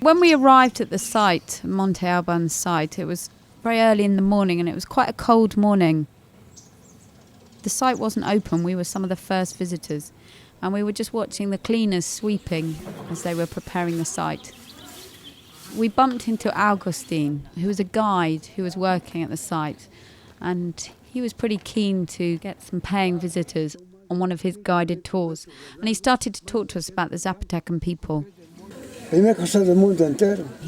When we arrived at the site, Monte Alban site, it was very early in the morning and it was quite a cold morning. The site wasn't open, we were some of the first visitors, and we were just watching the cleaners sweeping as they were preparing the site. We bumped into Augustin, who was a guide who was working at the site, and he was pretty keen to get some paying visitors on one of his guided tours, and he started to talk to us about the Zapotecan people. He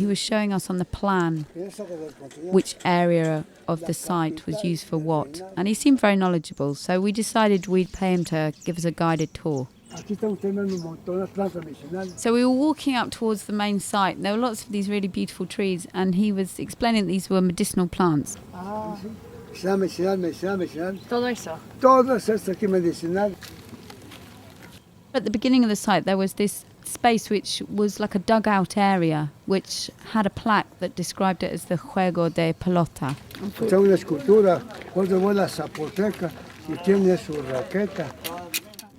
was showing us on the plan which area of the site was used for what, and he seemed very knowledgeable, so we decided we'd pay him to give us a guided tour. So we were walking up towards the main site, and there were lots of these really beautiful trees, and he was explaining that these were medicinal plants. Todo eso. At the beginning of the site there was this space which was like a dugout area which had a plaque that described it as the Juego de Pelota.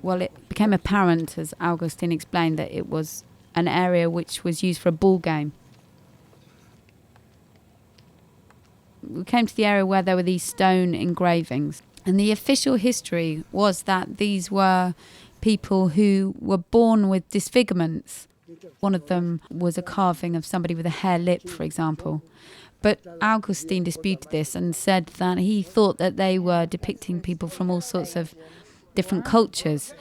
Well, it became apparent, as Augustin explained, that it was an area which was used for a ball game. We came to the area where there were these stone engravings, and the official history was that these were people who were born with disfigurements. One of them was a carving of somebody with a hair lip, for example. But Augustin disputed this and said that he thought that they were depicting people from all sorts of different cultures.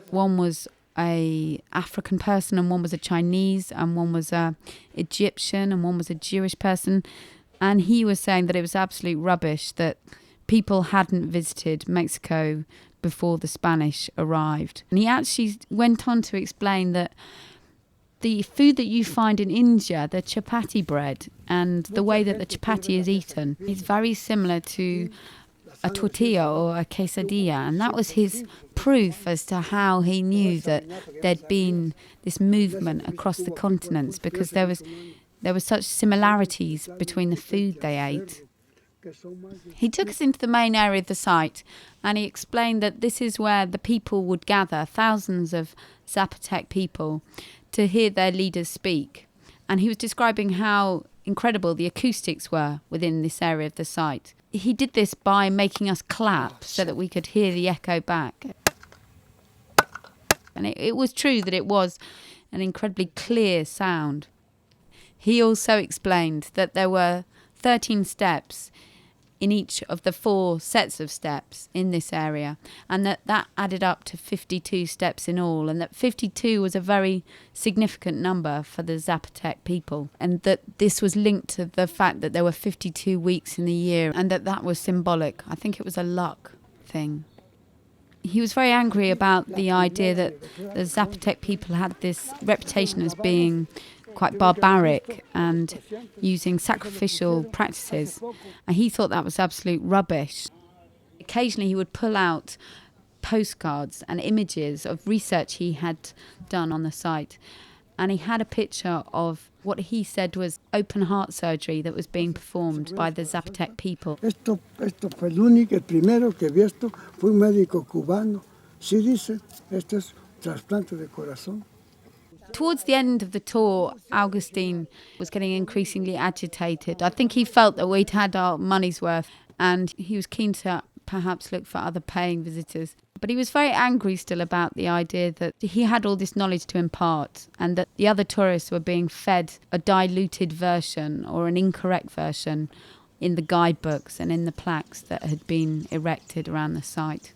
One was a African person, and one was a Chinese, and one was a Egyptian, and one was a Jewish person. And he was saying that it was absolute rubbish, that people hadn't visited Mexico before the Spanish arrived. And he actually went on to explain that the food that you find in India, the chapati bread, and the way that the chapati is eaten is very similar to a tortilla or a quesadilla, and that was his proof as to how he knew that there'd been this movement across the continents, because there were such similarities between the food they ate. He took us into the main area of the site, and he explained that this is where the people would gather, thousands of Zapotec people, to hear their leaders speak. And he was describing how incredible the acoustics were within this area of the site. He did this by making us clap so that we could hear the echo back. And it was true that it was an incredibly clear sound. He also explained that there were 13 steps in each of the 4 sets of steps in this area, and that added up to 52 steps in all, and that 52 was a very significant number for the Zapotec people, and that this was linked to the fact that there were 52 weeks in the year, and that was symbolic. I think it was a luck thing. He was very angry about the idea that the Zapotec people had this reputation as being quite barbaric and using sacrificial practices, and he thought that was absolute rubbish. Occasionally he would pull out postcards and images of research he had done on the site, and he had a picture of what he said was open heart surgery that was being performed by the Zapotec people. Esto fue el único, el primero que vi esto fue un médico cubano. Sí dice, esto es trasplante de corazón. Towards the end of the tour, Augustin was getting increasingly agitated. I think he felt that we'd had our money's worth, and he was keen to perhaps look for other paying visitors. But he was very angry still about the idea that he had all this knowledge to impart, and that the other tourists were being fed a diluted version or an incorrect version in the guidebooks and in the plaques that had been erected around the site.